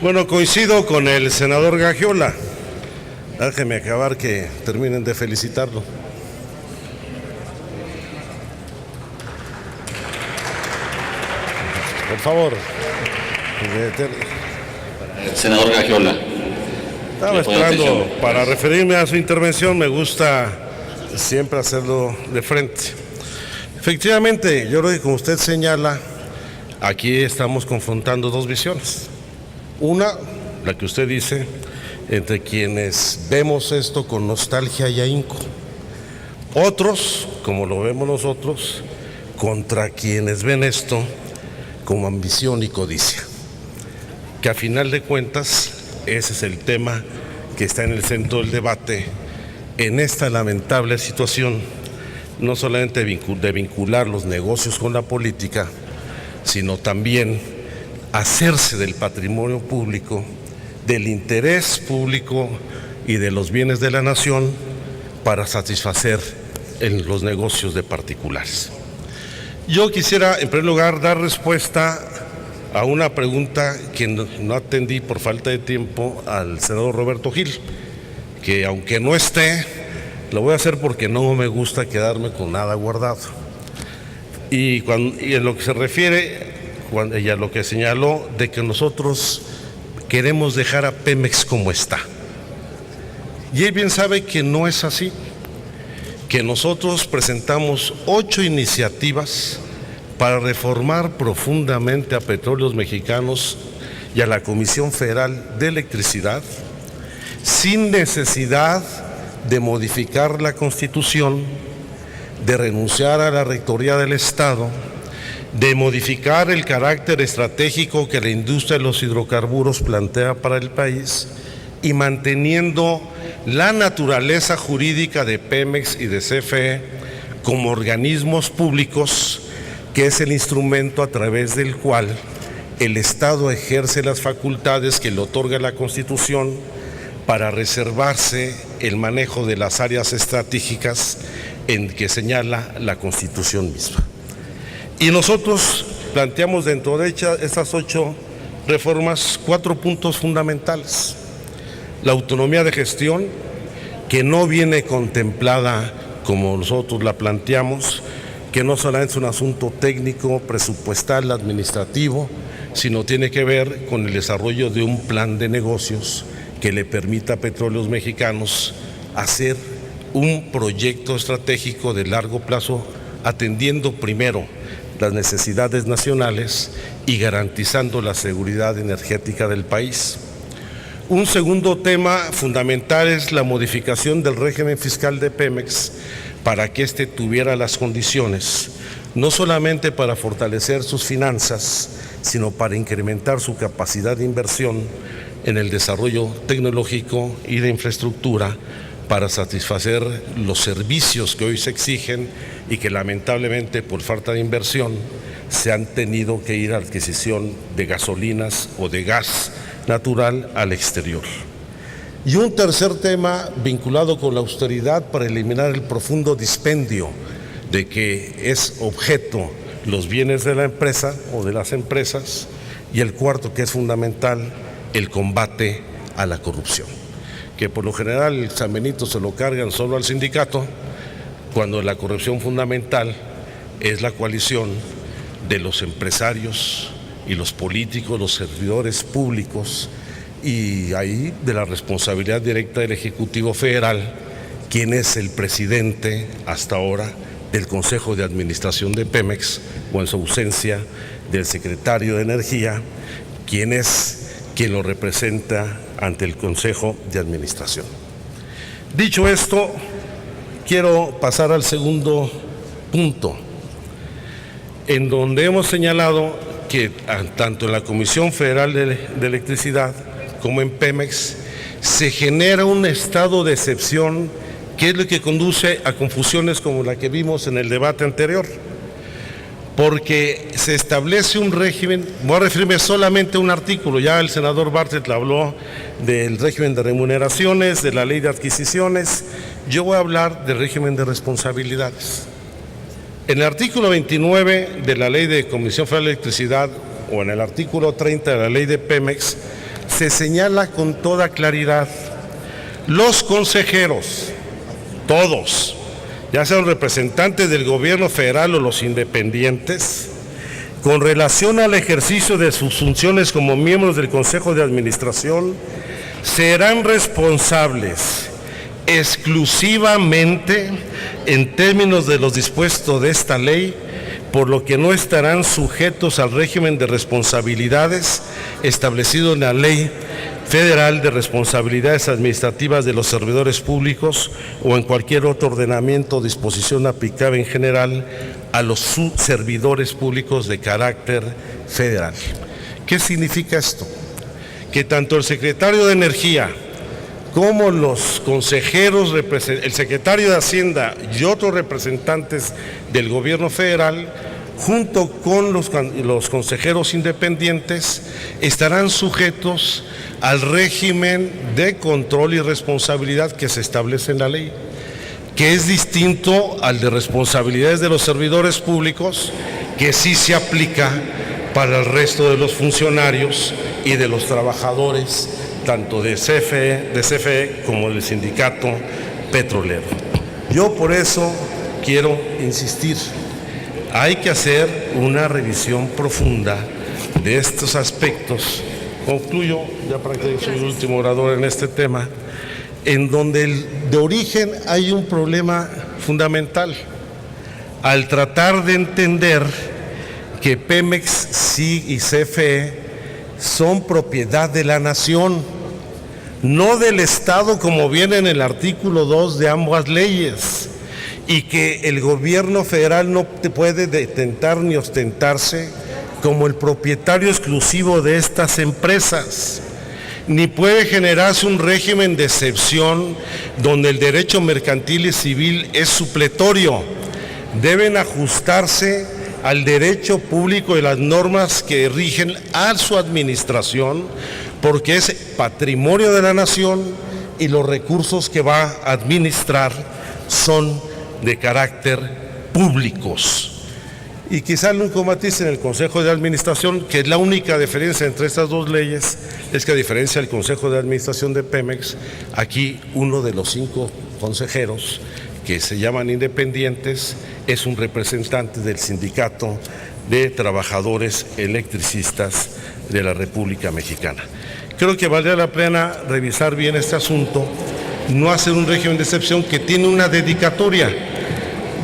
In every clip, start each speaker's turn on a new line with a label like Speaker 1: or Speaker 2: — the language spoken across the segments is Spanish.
Speaker 1: Bueno, coincido con el senador Gagiola. Déjeme acabar que terminen de felicitarlo. Por favor.
Speaker 2: Senador Gagiola.
Speaker 1: Estaba esperando para referirme a su intervención. Me gusta siempre hacerlo de frente. Efectivamente, yo creo que como usted señala, aquí estamos confrontando dos visiones. Una, la que usted dice, entre quienes vemos esto con nostalgia y ahínco. Otros, como lo vemos nosotros, contra quienes ven esto como ambición y codicia. Que a final de cuentas, ese es el tema que está en el centro del debate en esta lamentable situación, no solamente de vincular los negocios con la política, sino también hacerse del patrimonio público, del interés público y de los bienes de la nación para satisfacer en los negocios de particulares. Yo quisiera, en primer lugar, dar respuesta a una pregunta que no atendí por falta de tiempo al senador Roberto Gil, que aunque no esté, lo voy a hacer porque no me gusta quedarme con nada guardado. Y en lo que se refiere y a lo que señaló de que nosotros queremos dejar a Pemex como está. Y él bien sabe que no es así, que nosotros presentamos 8 iniciativas para reformar profundamente a Petróleos Mexicanos y a la Comisión Federal de Electricidad, sin necesidad de modificar la Constitución, de renunciar a la Rectoría del Estado, de modificar el carácter estratégico que la industria de los hidrocarburos plantea para el país y manteniendo la naturaleza jurídica de Pemex y de CFE como organismos públicos, que es el instrumento a través del cual el Estado ejerce las facultades que le otorga la Constitución para reservarse el manejo de las áreas estratégicas en que señala la Constitución misma. Y nosotros planteamos dentro de estas 8 reformas 4 puntos fundamentales. La autonomía de gestión, que no viene contemplada como nosotros la planteamos, que no solamente es un asunto técnico, presupuestal, administrativo, sino tiene que ver con el desarrollo de un plan de negocios que le permita a Petróleos Mexicanos hacer un proyecto estratégico de largo plazo, atendiendo primero las necesidades nacionales y garantizando la seguridad energética del país. Un segundo tema fundamental es la modificación del régimen fiscal de Pemex para que éste tuviera las condiciones, no solamente para fortalecer sus finanzas, sino para incrementar su capacidad de inversión en el desarrollo tecnológico y de infraestructura para satisfacer los servicios que hoy se exigen y que lamentablemente por falta de inversión se han tenido que ir a la adquisición de gasolinas o de gas natural al exterior. Y un tercer tema vinculado con la austeridad para eliminar el profundo dispendio de que es objeto los bienes de la empresa o de las empresas, y el cuarto, que es fundamental, el combate a la corrupción, que por lo general el San Benito se lo cargan solo al sindicato, cuando la corrupción fundamental es la coalición de los empresarios y los políticos, los servidores públicos, y ahí de la responsabilidad directa del Ejecutivo Federal, quien es el presidente hasta ahora del Consejo de Administración de Pemex, o en su ausencia del secretario de Energía, quien lo representa ante el Consejo de Administración. Dicho esto, quiero pasar al segundo punto, en donde hemos señalado que tanto en la Comisión Federal de Electricidad como en Pemex se genera un estado de excepción que es lo que conduce a confusiones como la que vimos en el debate anterior, porque se establece un régimen. Voy a referirme solamente a un artículo, ya el senador Bartlett habló del régimen de remuneraciones, de la ley de adquisiciones, yo voy a hablar del régimen de responsabilidades. En el artículo 29 de la Ley de Comisión Federal de Electricidad o en el artículo 30 de la Ley de Pemex se señala con toda claridad: los consejeros, todos, ya sean representantes del gobierno federal o los independientes, con relación al ejercicio de sus funciones como miembros del Consejo de Administración, serán responsables exclusivamente en términos de los dispuestos de esta ley, por lo que no estarán sujetos al régimen de responsabilidades establecido en la Ley Federal de Responsabilidades Administrativas de los Servidores Públicos o en cualquier otro ordenamiento o disposición aplicable en general a los servidores públicos de carácter federal. ¿Qué significa esto? Que tanto el secretario de Energía como los consejeros, el secretario de Hacienda y otros representantes del gobierno federal, junto con los consejeros independientes, estarán sujetos al régimen de control y responsabilidad que se establece en la ley, que es distinto al de responsabilidades de los servidores públicos, que sí se aplica para el resto de los funcionarios y de los trabajadores, tanto de CFE como del sindicato petrolero. Yo por eso quiero insistir, hay que hacer una revisión profunda de estos aspectos. Concluyo, ya prácticamente soy el último orador en este tema, en donde de origen hay un problema fundamental, al tratar de entender que Pemex y CFE son propiedad de la nación, no del Estado como viene en el artículo 2 de ambas leyes, y que el gobierno federal no puede detentar ni ostentarse como el propietario exclusivo de estas empresas, ni puede generarse un régimen de excepción donde el derecho mercantil y civil es supletorio. Deben ajustarse al derecho público y las normas que rigen a su administración, porque es patrimonio de la nación y los recursos que va a administrar son de carácter públicos. Y quizá el único matiz en el Consejo de Administración, que es la única diferencia entre estas dos leyes, es que a diferencia del Consejo de Administración de Pemex, aquí uno de los 5 consejeros que se llaman independientes es un representante del Sindicato de Trabajadores Electricistas de la República Mexicana. Creo que valdría la pena revisar bien este asunto, no hacer un régimen de excepción que tiene una dedicatoria.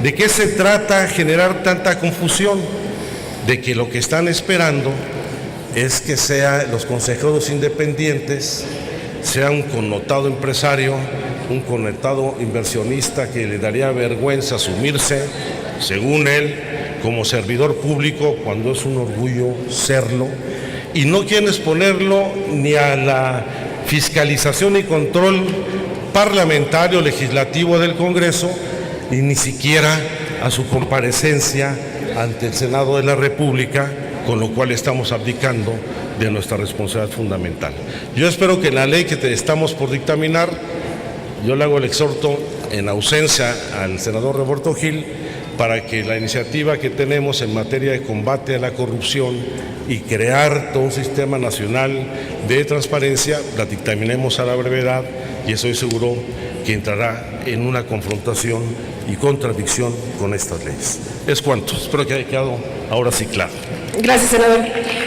Speaker 1: ¿De qué se trata generar tanta confusión? De que lo que están esperando es que los consejeros independientes sea un connotado empresario, un connotado inversionista que le daría vergüenza asumirse, según él, como servidor público, cuando es un orgullo serlo, y no quieren exponerlo ni a la fiscalización y control parlamentario legislativo del Congreso, y ni siquiera a su comparecencia ante el Senado de la República, con lo cual estamos abdicando de nuestra responsabilidad fundamental. Yo espero que la ley que estamos por dictaminar, yo le hago el exhorto en ausencia al senador Roberto Gil, para que la iniciativa que tenemos en materia de combate a la corrupción y crear todo un sistema nacional de transparencia, la dictaminemos a la brevedad, y estoy seguro que entrará en una confrontación y contradicción con estas leyes. Es cuanto. Espero que haya quedado ahora sí claro.
Speaker 3: Gracias, senador.